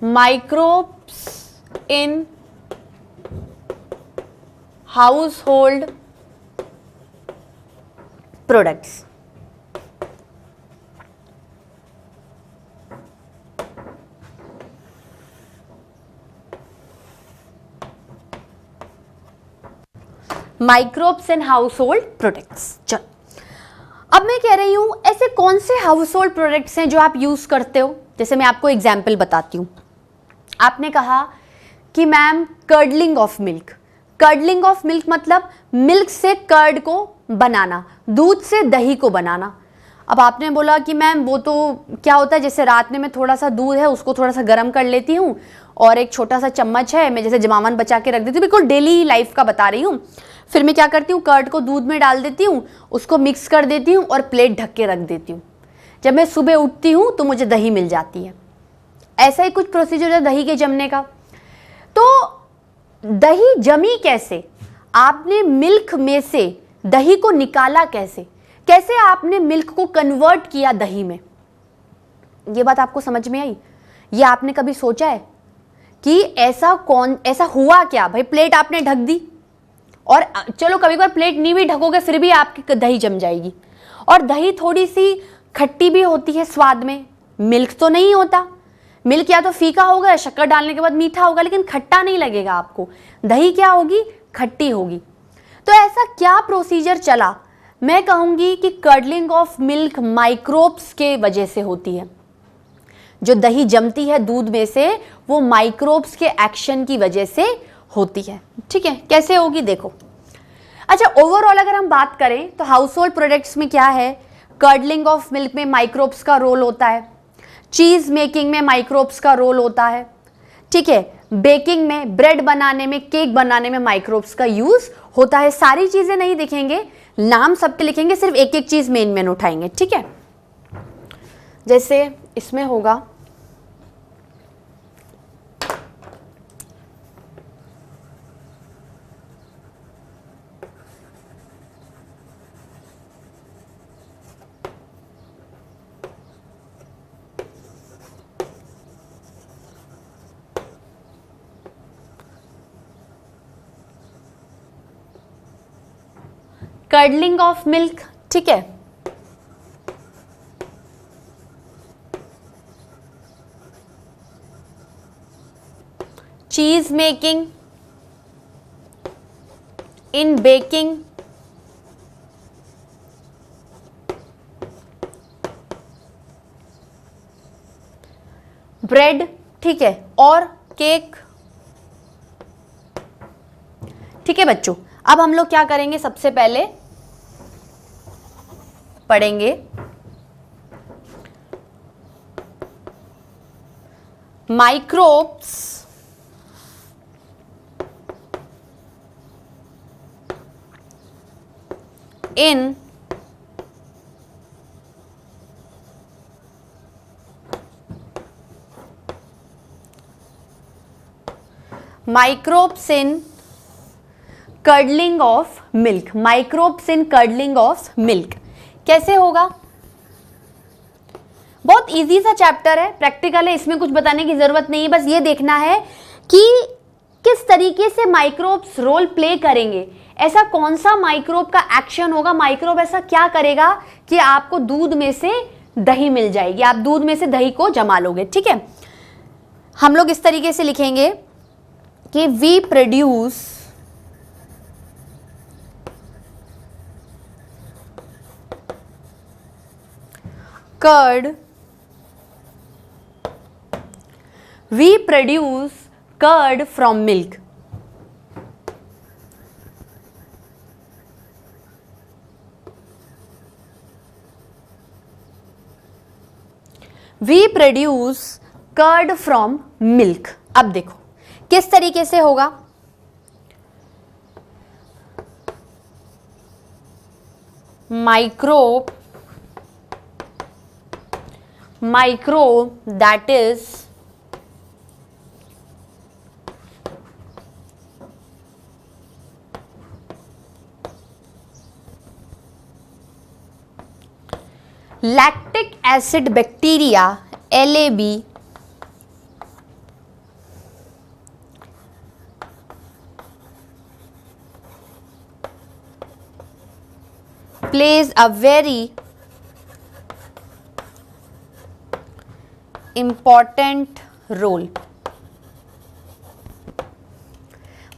Microbes in house hold products. Microbes in house hold products. चलो, अब मैं कह रही हूं ऐसे कौन से हाउस होल्ड प्रोडक्ट्स हैं जो आप यूज करते हो। जैसे मैं आपको एग्जाम्पल बताती हूं। आपने कहा कि ma'am curdling of milk. Curdling of milk मतलब मिल्क से कर्ड को बनाना, दूध से दही को बनाना। अब आपने बोला कि मैम वो तो क्या होता है, जैसे रात में मैं थोड़ा सा दूध है उसको थोड़ा सा गर्म कर लेती हूँ और एक छोटा सा चम्मच है मैं जैसे जमावन बचा के रख देती हूँ, बिल्कुल डेली लाइफ का बता रही हूँ। फिर मैं क्या करती हूँ, कर्ड को दूध में डाल देती हूँ, उसको मिक्स कर देती हूँ और प्लेट ढक के रख देती हूँ। जब मैं सुबह उठती हूँ तो मुझे दही मिल जाती है। ऐसा ही कुछ प्रोसीजर है दही के जमने का। तो दही जमी कैसे, आपने मिल्क में से दही को निकाला कैसे, कैसे आपने मिल्क को कन्वर्ट किया दही में, ये बात आपको समझ में आई? ये आपने कभी सोचा है कि ऐसा हुआ क्या? भाई प्लेट आपने ढक दी, और चलो कभी कभार प्लेट नहीं भी ढकोगे फिर भी आपकी दही जम जाएगी। और दही थोड़ी सी खट्टी भी होती है स्वाद में, मिल्क तो नहीं होता। मिल्क या तो फीका होगा या शक्कर डालने के बाद मीठा होगा, लेकिन खट्टा नहीं लगेगा आपको। दही क्या होगी, खट्टी होगी। तो ऐसा क्या प्रोसीजर चला? मैं कहूंगी कि कर्डलिंग ऑफ मिल्क माइक्रोब्स के वजह से होती है। जो दही जमती है दूध में से वो माइक्रोब्स के एक्शन की वजह से होती है। ठीक है, कैसे होगी देखो। अच्छा, ओवरऑल अगर हम बात करें तो हाउस होल्ड प्रोडक्ट्स में क्या है, कर्डलिंग ऑफ मिल्क में माइक्रोब्स का रोल होता है, चीज मेकिंग में माइक्रोब्स का रोल होता है। ठीक है, बेकिंग में, ब्रेड बनाने में, केक बनाने में माइक्रोब्स का यूज होता है। सारी चीजें नहीं दिखेंगे, नाम सबके लिखेंगे, सिर्फ एक एक चीज मेन मेन उठाएंगे। ठीक है, जैसे इसमें होगा कर्डलिंग ऑफ मिल्क। ठीक है, चीज मेकिंग, इन बेकिंग, ब्रेड। ठीक है, और केक। ठीक है बच्चों, अब हम लोग क्या करेंगे, सबसे पहले पढ़ेंगे microbes in microbes in curdling of milk. Microbes in curdling of milk कैसे होगा? बहुत इजी सा चैप्टर है, प्रैक्टिकल है, इसमें कुछ बताने की जरूरत नहीं है। बस ये देखना है कि किस तरीके से माइक्रोब्स रोल प्ले करेंगे, ऐसा कौन सा माइक्रोब का एक्शन होगा, माइक्रोब ऐसा क्या करेगा कि आपको दूध में से दही मिल जाएगी, आप दूध में से दही को जमा लोगे। ठीक है, हम लोग इस तरीके से लिखेंगे कि we produce curd, we produce curd from milk. We produce curd from milk. अब देखो किस तरीके से होगा, microbe that is lactic acid bacteria LAB plays a very important role.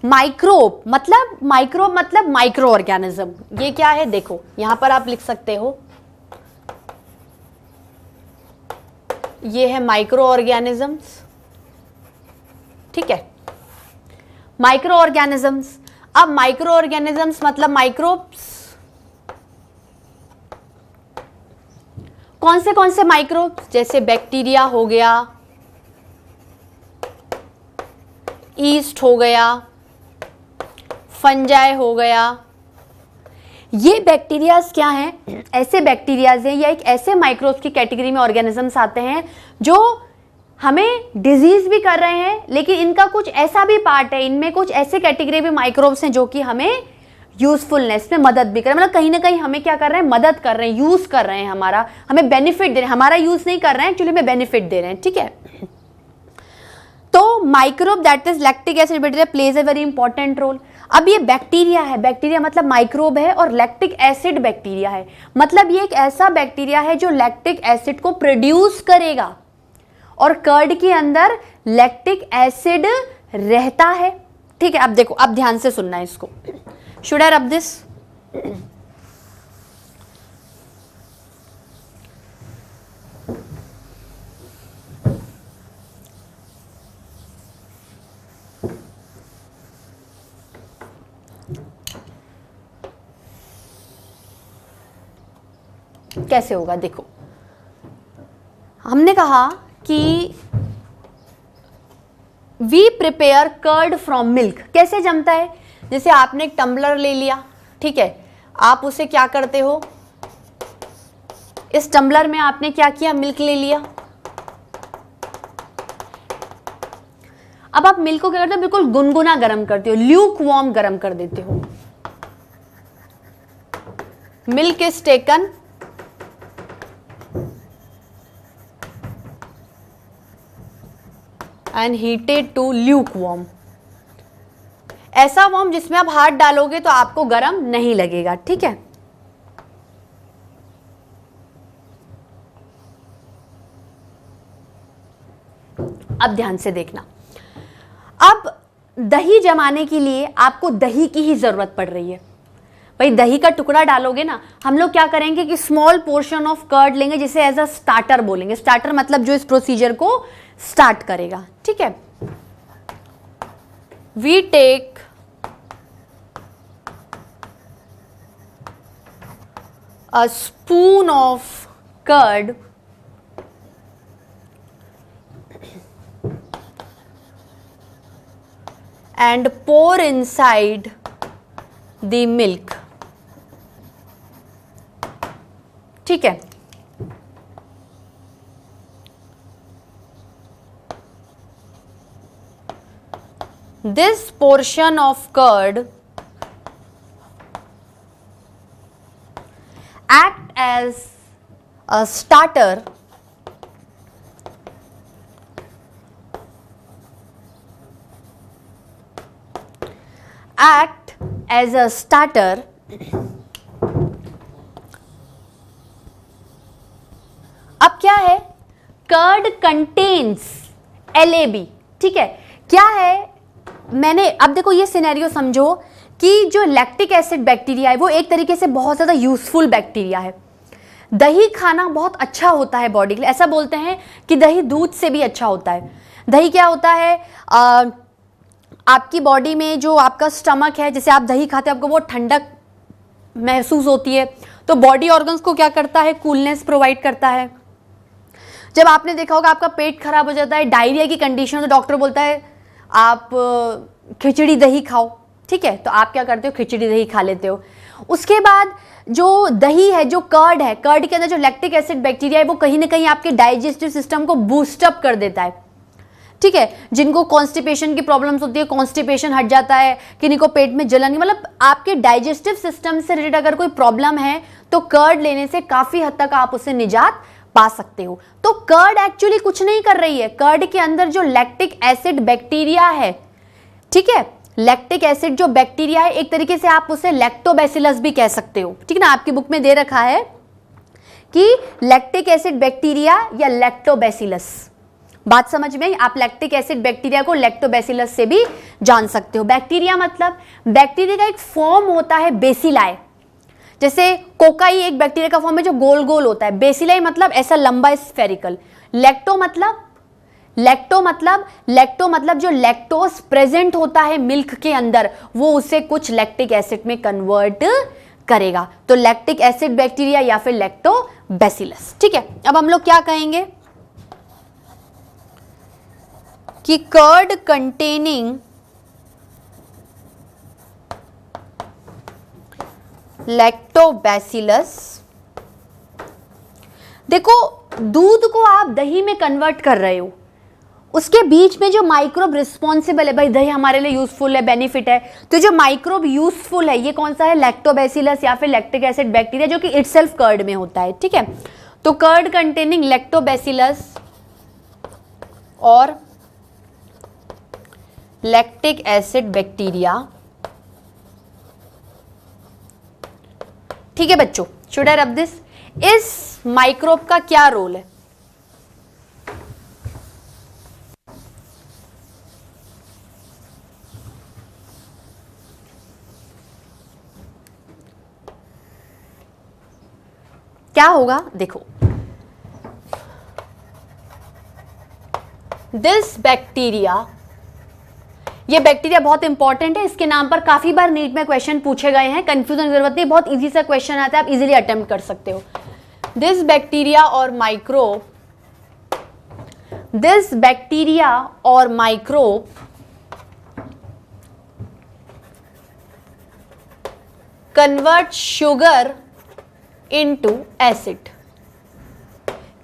Microbe मतलब माइक्रो ऑर्गेनिज्म. ये क्या है देखो, यहां पर आप लिख सकते हो, ये है माइक्रो ऑर्गेनिजम्स. ठीक है, माइक्रो ऑर्गेनिजम्स. अब माइक्रो ऑर्गेनिजम्स मतलब माइक्रोब्स. कौन से माइक्रोब्स? जैसे बैक्टीरिया हो गया, ईस्ट हो गया, फंजाई हो गया. ये बैक्टीरियाज क्या हैं? ऐसे बैक्टीरियाज हैं या एक ऐसे माइक्रोब्स की कैटेगरी में ऑर्गेनिजम्स आते हैं जो हमें डिजीज भी कर रहे हैं, लेकिन इनका कुछ ऐसा भी पार्ट है, इनमें कुछ ऐसे कैटेगरी में माइक्रोब्स हैं जो कि हमें यूजफुलनेस में मदद भी कर रहे हैं. मतलब कहीं ना कहीं हमें क्या कर रहे हैं? मदद कर रहे हैं, यूज कर रहे हैं, हमारा हमें बेनिफिट दे रहे हैं. हमारा यूज नहीं कर रहे हैं, एक्चुअली हमें बेनिफिट दे रहे हैं. ठीक है, तो microbe that is lactic acid bacteria plays a very important role. अब ये बैक्टीरिया है, बैक्टीरिया मतलब माइक्रोब है, और लैक्टिक एसिड बैक्टीरिया है, मतलब ये एक ऐसा बैक्टीरिया है जो लैक्टिक एसिड को प्रोड्यूस करेगा, और कर्ड के अंदर लैक्टिक एसिड रहता है. ठीक है, अब देखो, अब ध्यान से सुनना है इसको. Should I rub this? कैसे होगा देखो, हमने कहा कि we prepare curd from milk. कैसे जमता है? जैसे आपने एक टम्बलर ले लिया, ठीक है, आप उसे क्या करते हो, इस टम्बलर में आपने क्या किया, मिल्क ले लिया. अब आप मिल्क को क्या करते हो, बिल्कुल गुनगुना गर्म करते हो, ल्यूक वार्म गर्म कर देते हो. Milk is taken and heated to lukewarm. ऐसा वार्म जिसमें आप हाथ डालोगे तो आपको गर्म नहीं लगेगा. ठीक है, अब ध्यान से देखना. अब दही जमाने के लिए आपको दही की ही जरूरत पड़ रही है. भाई दही का टुकड़ा डालोगे ना, हम लोग क्या करेंगे कि स्मॉल पोर्शन ऑफ कर्ड लेंगे, जिसे एज अ स्टार्टर बोलेंगे. स्टार्टर मतलब जो इस प्रोसीजर को स्टार्ट करेगा. ठीक है, we take a spoon of curd and pour inside the milk. ठीक है, this portion of curd act as a starter अब क्या है, कर्ड कंटेन्स LAB. ठीक है, क्या है, मैंने अब देखो ये सिनेरियो समझो कि जो लैक्टिक एसिड बैक्टीरिया है वो एक तरीके से बहुत ज्यादा यूजफुल बैक्टीरिया है. दही खाना बहुत अच्छा होता है बॉडी के लिए. ऐसा बोलते हैं कि दही दूध से भी अच्छा होता है. दही क्या होता है, आपकी बॉडी में जो आपका स्टमक है, जैसे आप दही खाते हैं आपको बहुत ठंडक महसूस होती है, तो बॉडी ऑर्गन्स को क्या करता है, कूलनेस प्रोवाइड करता है. जब आपने देखा होगा आपका पेट खराब हो जाता है, डायरिया की कंडीशन, तो डॉक्टर बोलता है आप खिचड़ी दही खाओ. ठीक है, तो आप क्या करते हो, खिचड़ी दही खा लेते हो. उसके बाद जो दही है, जो कर्ड है, कर्ड के अंदर जो लैक्टिक एसिड बैक्टीरिया है वो कहीं ना कहीं आपके डाइजेस्टिव सिस्टम को बूस्टअप कर देता है. ठीक है, जिनको कॉन्स्टिपेशन की प्रॉब्लम्स होती है, कॉन्स्टिपेशन हट जाता है, किन्हीं को पेट में जलन, मतलब आपके डाइजेस्टिव सिस्टम से रिलेटेड अगर कोई प्रॉब्लम है तो कर्ड लेने से काफी हद तक आप उससे निजात पा सकते हो. तो कर्ड एक्चुअली कुछ नहीं कर रही है, कर्ड के अंदर जो लैक्टिक एसिड बैक्टीरिया है, ठीक है, लैक्टिक एसिड जो बैक्टीरिया है, एक तरीके से आप उसे लैक्टोबैसिलस भी कह सकते हो, ठीक ना। आपकी बुक में दे रखा है कि लैक्टिक एसिड बैक्टीरिया या लैक्टोबैसिलस। बात समझ में आई? आप लैक्टिक एसिड बैक्टीरिया को लैक्टोबैसिलस से भी जान सकते हो। बैक्टीरिया मतलब बैक्टीरिया का एक फॉर्म होता है बेसिलाई, जैसे कोकाई एक बैक्टीरिया का फॉर्म है जो गोल गोल होता है। बेसिलाई मतलब ऐसा लंबा स्फेरिकल। लैक्टो मतलब जो लैक्टोज प्रेजेंट होता है मिल्क के अंदर, वो उसे कुछ लैक्टिक एसिड में कन्वर्ट करेगा। तो लैक्टिक एसिड बैक्टीरिया या फिर लैक्टोबैसिलस, ठीक है। अब हम लोग क्या कहेंगे कि कर्ड कंटेनिंग लैक्टोबैसिलस, देखो दूध को आप दही में कन्वर्ट कर रहे हो, उसके बीच में जो माइक्रोब रिस्पॉन्सिबल है, भाई दही हमारे लिए यूजफुल है, बेनिफिट है, तो जो माइक्रोब यूजफुल है ये कौन सा है? लैक्टोबैसिलस या फिर लैक्टिक एसिड बैक्टीरिया, जो कि इटसेल्फ कर्ड में होता है, ठीक है। तो कर्ड कंटेनिंग लैक्टोबैसिलस और लैक्टिक एसिड बैक्टीरिया, ठीक है बच्चों। Should I rub this? इस माइक्रोब का क्या रोल है? क्या होगा? देखो, दिस बैक्टीरिया, ये बैक्टीरिया बहुत इंपॉर्टेंट है, इसके नाम पर काफी बार नीट में क्वेश्चन पूछे गए हैं, कंफ्यूजन की जरूरत नहीं, बहुत इजी सा क्वेश्चन आता है, आप इजीली अटेम्प्ट कर सकते हो। दिस बैक्टीरिया और माइक्रोब, दिस बैक्टीरिया और microbe convert sugar into acid.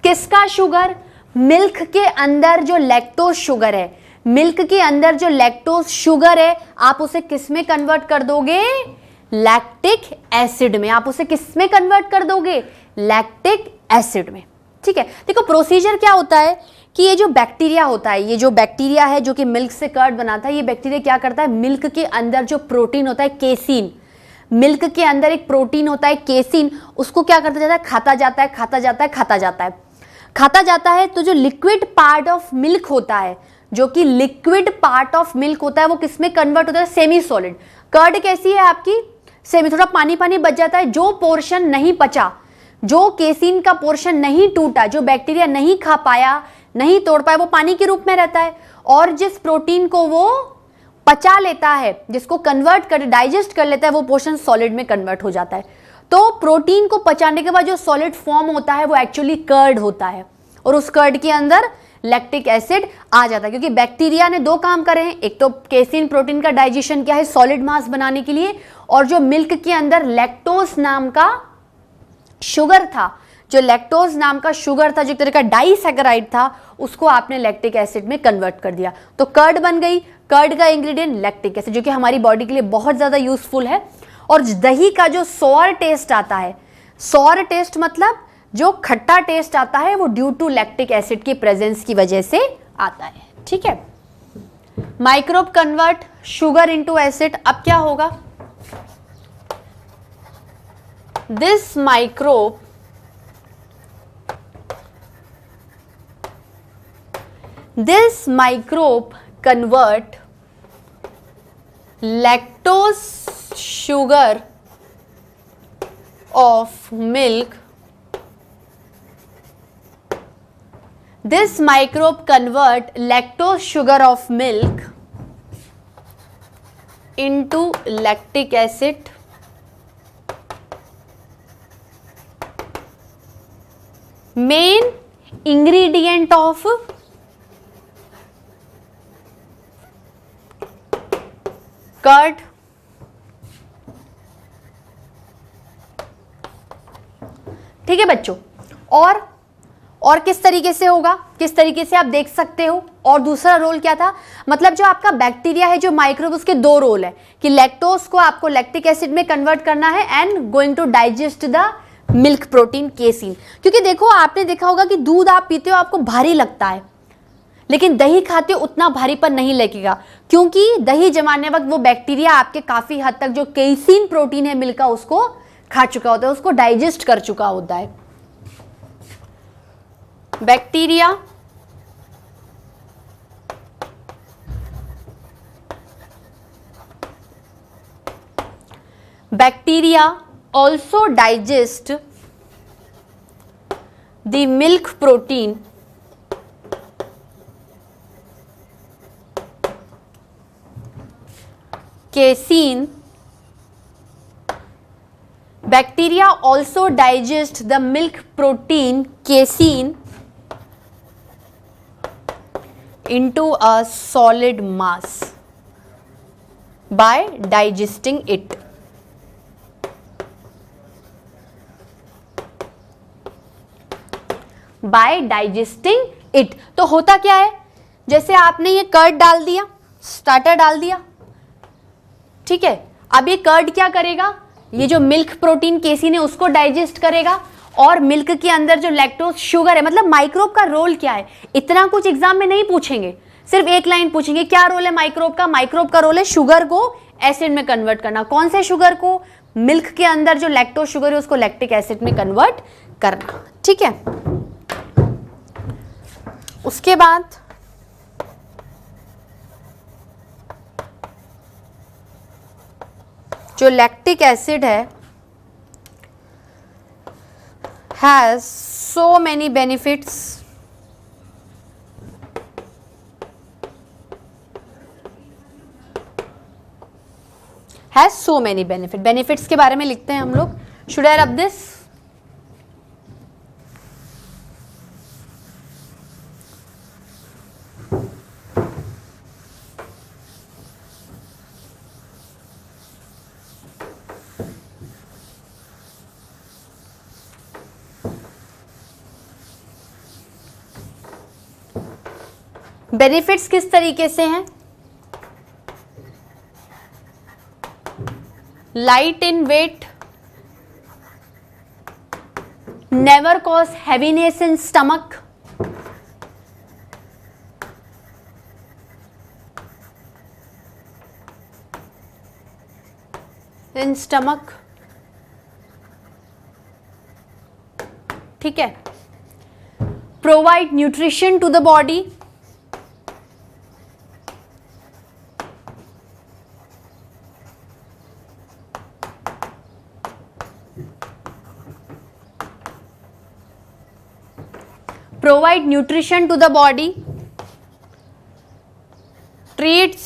किसका शुगर? मिल्क के अंदर जो लैक्टोज शुगर है, मिल्क के अंदर जो लैक्टोज शुगर है, आप उसे किस में कन्वर्ट कर दोगे? लैक्टिक एसिड में। आप उसे किस में कन्वर्ट कर दोगे? लैक्टिक एसिड में, ठीक है। देखो प्रोसीजर क्या होता है कि ये जो बैक्टीरिया होता है, ये जो बैक्टीरिया है जो कि मिल्क से कर्ड बनाता है, ये बैक्टीरिया क्या करता है? मिल्क के अंदर जो प्रोटीन होता है केसीन, मिल्क के अंदर एक प्रोटीन होता है केसीन, उसको क्या करता जाता है? खाता जाता है, खाता जाता है, खाता जाता है, खाता जाता है। तो जो लिक्विड पार्ट ऑफ मिल्क होता है, जो कि लिक्विड पार्ट ऑफ मिल्क होता है, वो किसमें कन्वर्ट होता है? Semi solid. कर्ड कैसी है आपकी? सेमी, थोड़ा पानी पानी बच जाता है। जो पोर्शन नहीं पचा, जो केसीन का पोर्शन नहीं टूटा, जो बैक्टीरिया नहीं खा पाया, नहीं तोड़ पाया, वो पानी के रूप में रहता है। और जिस प्रोटीन को वो पचा लेता है, जिसको कन्वर्ट कर, डाइजेस्ट कर लेता है, वो पोर्शन सॉलिड में कन्वर्ट हो जाता है। तो प्रोटीन को पचाने के बाद जो सॉलिड फॉर्म होता है वो एक्चुअली कर्ड होता है, और उस कर्ड के अंदर लैक्टिक एसिड आ जाता है। क्योंकि बैक्टीरिया ने दो काम करे हैं, एक तो केसीन प्रोटीन का डाइजेशन किया है सॉलिड मास बनाने के लिए, और जो मिल्क के अंदर लैक्टोज नाम का शुगर था, जो लैक्टोज नाम का शुगर था, जो एक तरह का डाइसैकेराइड था, उसको आपने लैक्टिक एसिड में कन्वर्ट कर दिया, तो कर्ड बन गई। कर्ड का इंग्रेडिएंट लैक्टिक एसिड, जो कि हमारी बॉडी के लिए बहुत ज्यादा यूजफुल है। और दही का जो सॉर टेस्ट आता है, सॉर टेस्ट मतलब जो खट्टा टेस्ट आता है, वो ड्यू टू लैक्टिक एसिड की प्रेजेंस की वजह से आता है, ठीक है। Microbe convert sugar into acid. अब क्या होगा? This microbe convert lactose sugar of milk. This microbe convert lactose sugar of milk into lactic acid. Main ingredient of curd. ठीक है बच्चों, और किस तरीके से होगा, किस तरीके से आप देख सकते हो। और दूसरा रोल क्या था? मतलब जो आपका बैक्टीरिया है, जो माइक्रोब, उसके दो रोल है कि लैक्टोज को आपको लैक्टिक एसिड में कन्वर्ट करना है and going to digest the milk protein casein. क्योंकि देखो, आपने देखा होगा कि दूध आप पीते हो आपको भारी लगता है, लेकिन दही खाते हो उतना भारीपन नहीं लगेगा, क्योंकि दही जमाने वक्त वो बैक्टीरिया आपके काफी हद तक जो केसीन प्रोटीन है मिल्क का उसको खा चुका होता है, उसको डाइजेस्ट कर चुका होता है। Bacteria also digest the milk protein casein. Bacteria also digest the milk protein casein into a solid mass by digesting it. By digesting it. तो होता क्या है, जैसे आपने ये कर्ड डाल दिया, स्टार्टर डाल दिया, ठीक है, अब ये कर्ड क्या करेगा, ये जो मिल्क प्रोटीन केसीन है उसको डाइजेस्ट करेगा, और मिल्क के अंदर जो लैक्टोज शुगर है, मतलब माइक्रोब का रोल क्या है, इतना कुछ एग्जाम में नहीं पूछेंगे, सिर्फ एक लाइन पूछेंगे, क्या रोल है माइक्रोब का। माइक्रोब का रोल है शुगर को एसिड में कन्वर्ट करना। कौन से शुगर को, मिल्क के अंदर जो लैक्टोज शुगर है उसको लैक्टिक एसिड में कन्वर्ट करना, ठीक है। उसके बाद जो लैक्टिक एसिड है has so many benefits, has so many benefit. Benefits के बारे में लिखते हैं हम लोग, should I rub this, benefits किस तरीके से हैं, light in weight, never cause heaviness in stomach, ठीक है, provide nutrition to the body, provide nutrition to the body, treats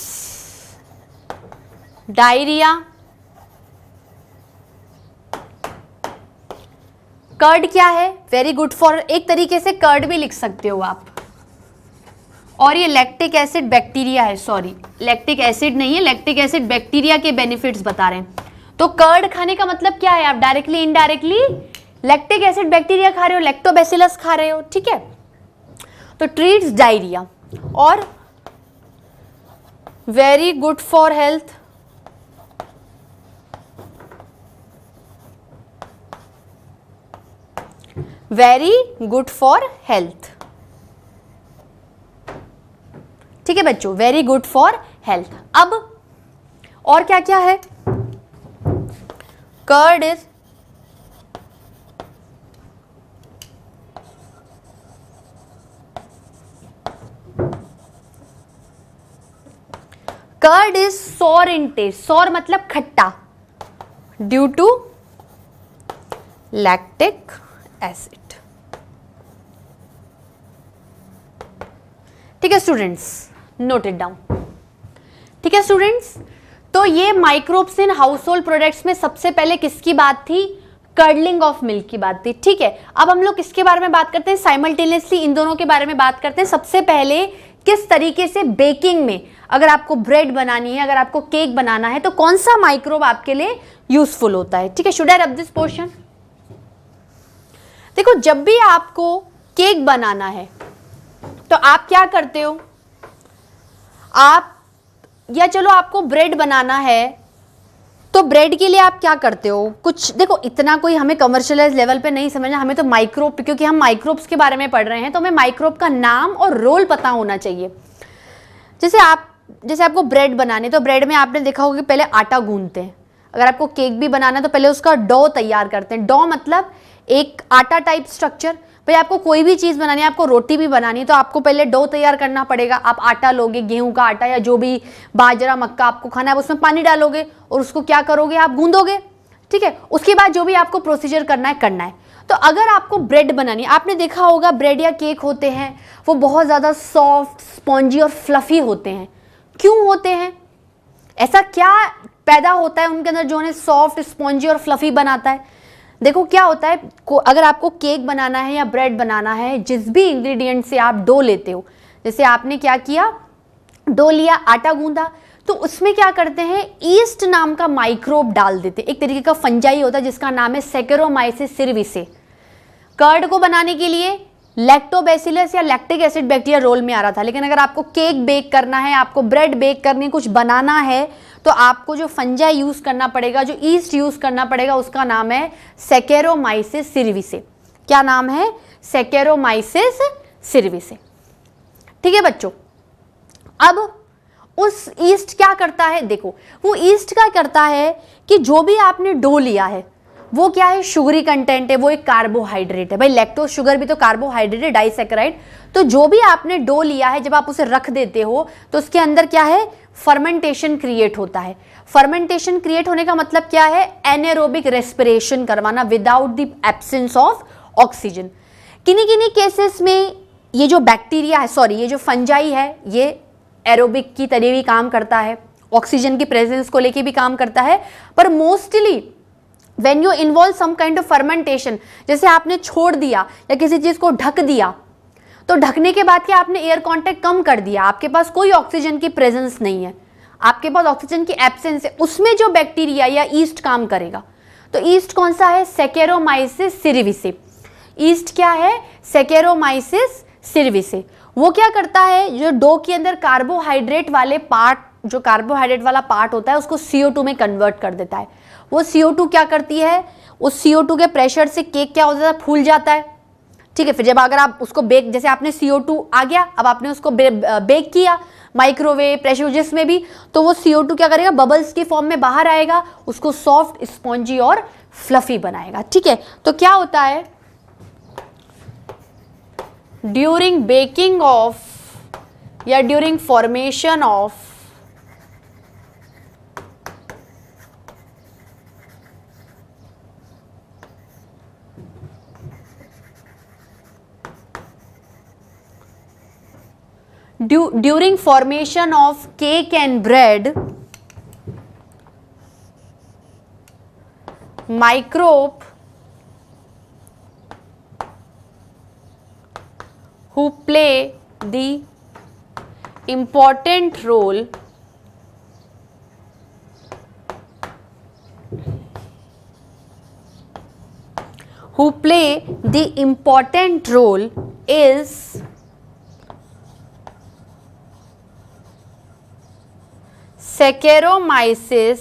diarrhea, curd क्या है, वेरी गुड फॉर, एक तरीके से कर्ड भी लिख सकते हो आप, और ये लैक्टिक एसिड बैक्टीरिया है, सॉरी लैक्टिक एसिड नहीं है, लैक्टिक एसिड बैक्टीरिया के बेनिफिट्स बता रहे हैं। तो कर्ड खाने का मतलब क्या है, आप directly indirectly lactic acid bacteria खा रहे हो, लैक्टोबैसिलस खा रहे हो, ठीक है। तो ट्रीट्स डायरिया और very good for health, very good for health, ठीक है बच्चों, वेरी गुड फॉर हेल्थ। अब और क्या क्या है, curd is curd is sour in taste, sour मतलब खट्टा, ड्यू टू लैक्टिक एसिड, ठीक है स्टूडेंट्स, नोट इट डाउन, ठीक है स्टूडेंट्स। तो ये microbes in house hold products में सबसे पहले किसकी बात थी, कर्डलिंग ऑफ मिल्क की बात थी, ठीक है। अब हम लोग किसके बारे में बात करते हैं, साइमल्टेनियसली इन दोनों के बारे में बात करते हैं। सबसे पहले किस तरीके से बेकिंग में, अगर आपको ब्रेड बनानी है, अगर आपको केक बनाना है, तो कौन सा माइक्रोब आपके लिए यूजफुल होता है, ठीक है। Should I rub this portion, देखो जब भी आपको केक बनाना है तो आप क्या करते हो, आप, या चलो आपको ब्रेड बनाना है तो ब्रेड के लिए आप क्या करते हो, कुछ देखो, इतना कोई हमें कमर्शियलाइज लेवल पे नहीं समझना, हमें तो माइक्रोब, क्योंकि हम माइक्रोब्स के बारे में पढ़ रहे हैं तो हमें माइक्रोब का नाम और रोल पता होना चाहिए। जैसे आपको ब्रेड बनाने, तो ब्रेड में आपने देखा होगा कि पहले आटा गूंथते हैं। अगर आपको केक भी बनाना है तो पहले उसका डो तैयार करते हैं। डो मतलब एक आटा टाइप स्ट्रक्चर। भाई आपको कोई भी चीज़ बनानी है, आपको रोटी भी बनानी है तो आपको पहले डो तैयार करना पड़ेगा। आप आटा लोगे, गेहूं का आटा या जो भी बाजरा मक्का आपको खाना है, उसमें पानी डालोगे और उसको क्या करोगे, आप गूंदोगे, ठीक है। उसके बाद जो भी आपको प्रोसीजर करना है। तो अगर आपको ब्रेड बनानी है, आपने देखा होगा ब्रेड या केक होते हैं वो बहुत ज़्यादा सॉफ्ट, स्पॉन्जी और फ्लफी होते हैं। क्यों होते हैं? ऐसा क्या पैदा होता है उनके अंदर जो उन्हें सॉफ्ट, स्पॉन्जी और फ्लफी बनाता है? देखो क्या होता है, अगर आपको केक बनाना है या ब्रेड बनाना है, जिस भी इंग्रेडिएंट से आप डो लेते हो, जैसे आपने क्या किया, डो लिया, आटा गूंदा, तो उसमें क्या करते हैं, ईस्ट नाम का माइक्रोब डाल देते हैं। एक तरीके का फंजाई होता है जिसका नाम है सैकेरोमाइसिस सिरविसे। कर्ड को बनाने के लिए लैक्टोबैसिलस या लैक्टिक एसिड बैक्टीरिया रोल में आ रहा था, लेकिन अगर आपको केक बेक करना है, आपको ब्रेड बेक करनी, कुछ बनाना है, तो आपको जो फंजाई यूज करना पड़ेगा, जो ईस्ट यूज करना पड़ेगा, उसका नाम है सैकेरोमाइसिस सिरविसे। क्या नाम है? सैकेरोमाइसिस सिरविसे। ठीक है बच्चों। अब उस ईस्ट क्या करता है, देखो वो ईस्ट क्या करता है कि जो भी आपने डो लिया है वो क्या है, शुगरी कंटेंट है, वो एक कार्बोहाइड्रेट है। भाई लैक्टोज शुगर भी तो कार्बोहाइड्रेट है, डाइसैकेराइड। तो जो भी आपने डो लिया है, जब आप उसे रख देते हो तो उसके अंदर क्या है, फर्मेंटेशन क्रिएट होता है। फर्मेंटेशन क्रिएट होने का मतलब क्या है, एनारोबिक रेस्पिरेशन करवाना without the absence of oxygen. किन्हीं केसेस में ये जो बैक्टीरिया है, सॉरी ये जो फंजाई है, ये एरोबिक की तरह भी काम करता है, ऑक्सीजन की प्रेजेंस को लेके भी काम करता है, पर mostly when you involve some kind of fermentation, जैसे आपने छोड़ दिया या किसी चीज को ढक दिया, तो ढकने के बाद क्या, आपने एयर कांटेक्ट कम कर दिया, आपके पास कोई ऑक्सीजन की प्रेजेंस नहीं है, आपके पास ऑक्सीजन की एब्सेंस है, उसमें जो बैक्टीरिया या ईस्ट काम करेगा। तो ईस्ट कौन सा है, सैकेरोमाइसिस सिरविसे। ईस्ट क्या है, सैकेरोमाइसिस सिरविसे। वो क्या करता है, जो डो के अंदर कार्बोहाइड्रेट वाले पार्ट, जो कार्बोहाइड्रेट वाला पार्ट होता है, उसको CO2 में कन्वर्ट कर देता है। वो CO2 क्या करती है, उस CO2 के प्रेशर से केक क्या हो जाता है, फूल जाता है, ठीक है। फिर जब अगर आप उसको बेक, जैसे आपने CO2 आ गया, अब आपने उसको बेक किया माइक्रोवेव, प्रेशर, जिसमें भी, तो वो CO2 क्या करेगा, बबल्स की फॉर्म में बाहर आएगा, उसको सॉफ्ट, स्पॉन्जी और फ्लफी बनाएगा, ठीक है। तो क्या होता है, ड्यूरिंग बेकिंग ऑफ या during formation of during formation of cake and bread, microbe who play the important role is Saccharomyces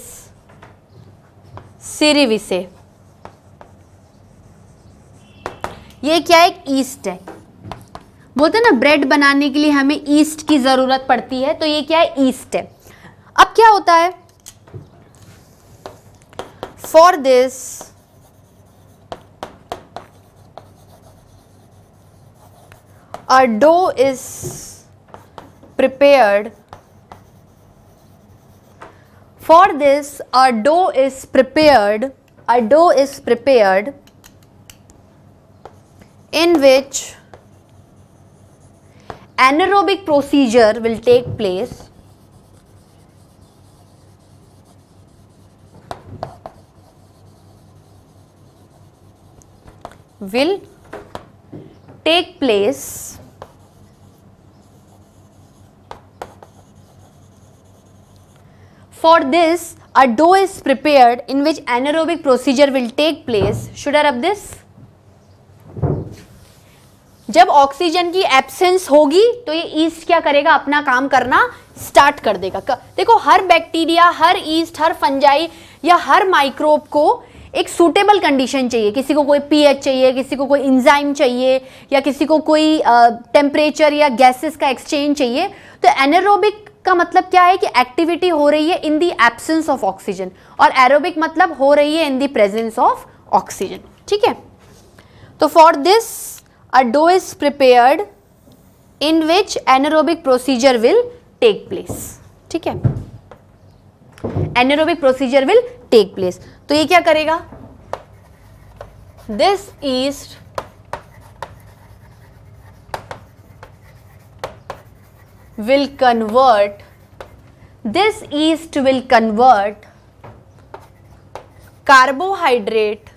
cerevisiae. ये क्या है, एक ईस्ट है। बोलते हैं ना ब्रेड बनाने के लिए हमें ईस्ट की जरूरत पड़ती है, तो ये क्या है, ईस्ट है। अब क्या होता है, for this a dough is prepared. For this, a dough is prepared in which anaerobic procedure will take place. For this, a dough is prepared in which anaerobic procedure will take place. Should I rub this? जब oxygen की absence होगी तो ये east क्या करेगा, अपना काम करना स्टार्ट कर देगा। देखो हर बैक्टीरिया, हर ईस्ट, हर फंजाई या हर माइक्रोब को एक सूटेबल कंडीशन चाहिए, किसी को कोई पीएच चाहिए, किसी को कोई इंजाइम चाहिए, या किसी को कोई टेम्परेचर या गैसेस का एक्सचेंज चाहिए। तो एनारोबिक का मतलब क्या है कि एक्टिविटी हो रही है in the absence of oxygen, और एरोबिक मतलब हो रही है in the presence of oxygen. ठीक है, तो for this a dough is prepared in which anaerobic procedure will take place. ठीक है, anaerobic procedure will take place. तो ये क्या करेगा, this yeast will convert, this yeast will convert carbohydrate,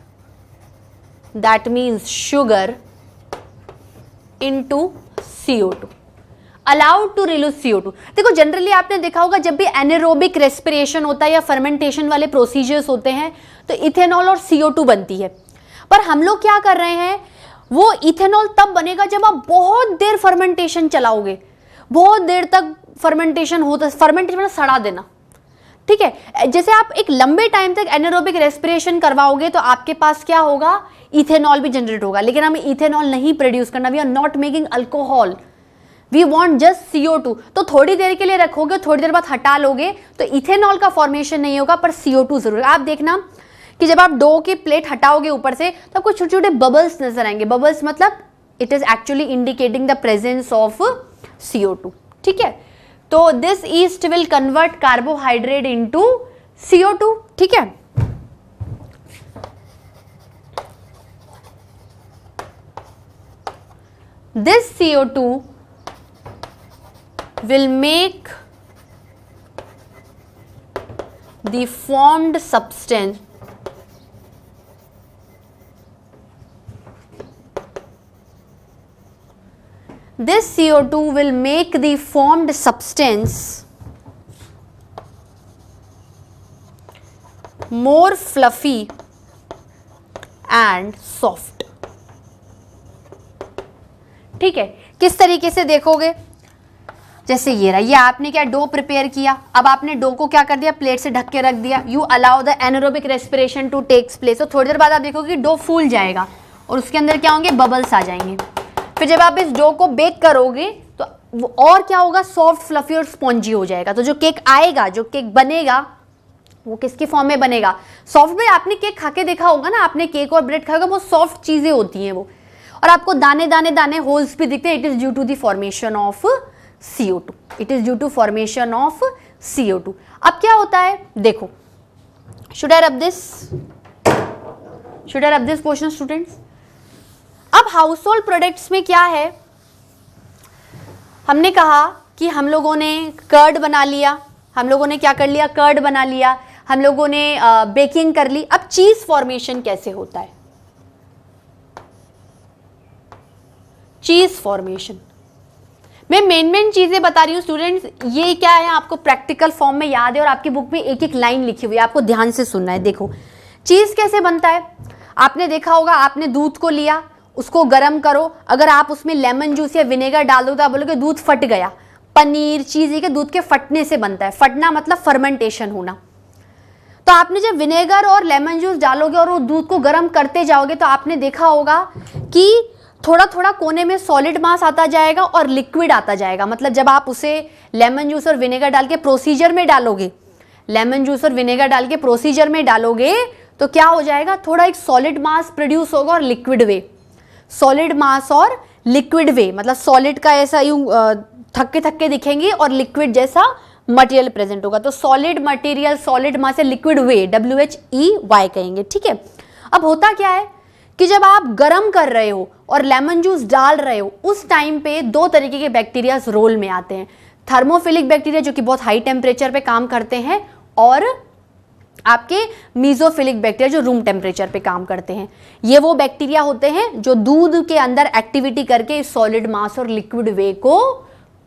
that means sugar, into CO2, allowed to release CO2। देखो generally आपने देखा होगा जब भी एनारोबिक रेस्पिरेशन होता है या फर्मेंटेशन वाले प्रोसीजर्स होते हैं तो इथेनॉल और CO2 बनती है, पर हम लोग क्या कर रहे हैं, वो इथेनॉल तब बनेगा जब आप बहुत देर फर्मेंटेशन चलाओगे, बहुत देर तक फर्मेंटेशन होता है, फर्मेंटेशन मतलब सड़ा देना। ठीक है, जैसे आप एक लंबे टाइम तक एनारोबिक रेस्पिरेशन करवाओगे तो आपके पास क्या होगा, इथेनॉल भी जनरेट होगा, लेकिन हमें इथेनॉल नहीं प्रोड्यूस करना, we are not making alcohol, we want just CO2। तो थोड़ी देर के लिए रखोगे, थोड़ी देर बाद हटा लोगे तो इथेनॉल का फॉर्मेशन नहीं होगा, पर CO2 जरूर। आप देखना कि जब आप डो की प्लेट हटाओगे ऊपर से तो आपको छोटे छोटे बबल्स नजर आएंगे, बबल्स मतलब it is actually indicating the presence of CO2। ठीक है, तो this east will convert carbohydrate into CO2। ठीक है, this CO2 will make the formed substance this CO2 will make the formed substance more fluffy and soft। ठीक है, किस तरीके से देखोगे, जैसे ये रहा, ये आपने क्या डो प्रिपेयर किया, अब आपने डो को क्या कर दिया, प्लेट से ढक के रख दिया, you allow the anaerobic respiration to takes place. तो थोड़ी देर बाद आप देखोगे कि डो फूल जाएगा और उसके अंदर क्या होंगे, बबल्स आ जाएंगे। फिर जब आप इस डो को बेक करोगे तो वो और क्या होगा, सॉफ्ट, फ्लफी और स्पॉन्जी हो जाएगा। तो जो केक आएगा, जो केक बनेगा वो किसकी फॉर्म में बनेगा, सॉफ्ट में। आपने केक खा के देखा होगा ना, आपने केक और ब्रेड खाया होगा, वो सॉफ्ट चीजें होती हैं वो, और आपको दाने दाने दाने होल्स भी दिखते हैं। It is due to the formation of CO2, it is due to formation of CO2। अब क्या होता है, देखो, should I rub this question students. अब हाउस होल्ड प्रोडक्ट्स में क्या है, हमने कहा कि हम लोगों ने कर्ड बना लिया, हम लोगों ने क्या कर लिया, कर्ड बना लिया, हम लोगों ने बेकिंग कर ली। अब चीज फॉर्मेशन कैसे होता है, चीज फॉर्मेशन मैं मेन चीजें बता रही हूं स्टूडेंट्स। ये क्या है, आपको प्रैक्टिकल फॉर्म में याद है और आपकी बुक में एक एक लाइन लिखी हुई है, आपको ध्यान से सुनना है। देखो चीज कैसे बनता है, आपने देखा होगा, आपने दूध को लिया, उसको गर्म करो, अगर आप उसमें लेमन जूस या विनेगर डाल दो तो आप बोलोगे दूध फट गया। पनीर, चीज ये दूध के फटने से बनता है, फटना मतलब फर्मेंटेशन होना। तो आपने जब विनेगर और लेमन जूस डालोगे और वो दूध को गर्म करते जाओगे तो आपने देखा होगा कि थोड़ा थोड़ा कोने में सॉलिड मास आता जाएगा और लिक्विड आता जाएगा। मतलब जब आप उसे लेमन जूस और विनेगर डाल के प्रोसीजर में डालोगे, लेमन जूस और विनेगर डाल के प्रोसीजर में डालोगे तो क्या हो जाएगा, थोड़ा एक सॉलिड मास प्रोड्यूस होगा और लिक्विड वे, सॉलिड मास और लिक्विड वे, मतलब सॉलिड का ऐसा यूं थक्के थक्के दिखेंगे और लिक्विड जैसा मटेरियल प्रेजेंट होगा। तो सॉलिड मटेरियल, सॉलिड मास या लिक्विड वे, WHEY कहेंगे। ठीक है, अब होता क्या है कि जब आप गर्म कर रहे हो और लेमन जूस डाल रहे हो, उस टाइम पे दो तरीके के बैक्टीरिया रोल में आते हैं। थर्मोफिलिक बैक्टीरिया जो कि बहुत हाई टेम्परेचर पे काम करते हैं, और आपके मीजोफिलिक बैक्टीरिया जो रूम टेम्परेचर पे काम करते हैं। ये वो बैक्टीरिया होते हैं जो दूध के अंदर एक्टिविटी करके सॉलिड मास और लिक्विड वे को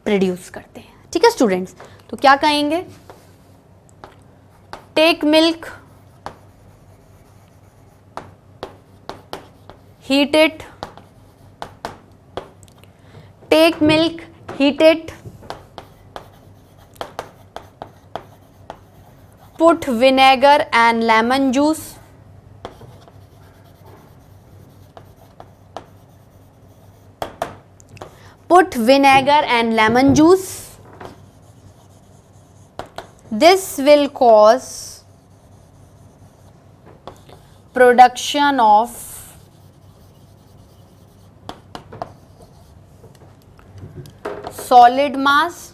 प्रोड्यूस करते हैं। ठीक है स्टूडेंट्स, तो क्या कहेंगे, take milk, heat it, take milk, heat it, Put vinegar and lemon juice. Put vinegar and lemon juice. This will cause production of solid mass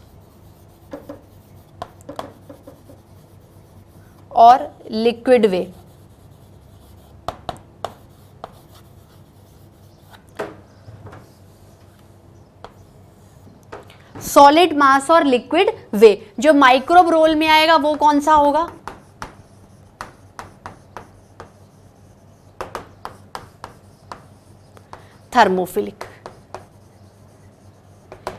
और लिक्विड वे। सॉलिड मास और लिक्विड वे। जो माइक्रोब रोल में आएगा वो कौन सा होगा? थर्मोफिलिक।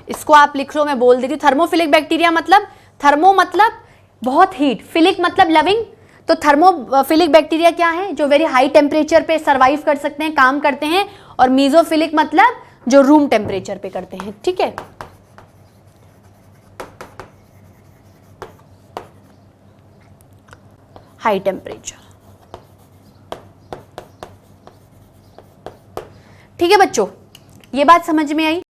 इसको आप लिख लो, मैं बोल देती हूँ। थर्मोफिलिक बैक्टीरिया मतलब, थर्मो मतलब बहुत हीट, फिलिक मतलब लविंग। तो थर्मोफिलिक बैक्टीरिया क्या है? जो वेरी हाई टेम्परेचर पे सरवाइव कर सकते हैं, काम करते हैं। और मीजोफिलिक मतलब जो रूम टेम्परेचर पे करते हैं। ठीक है, हाई टेम्परेचर। ठीक है बच्चों, ये बात समझ में आई?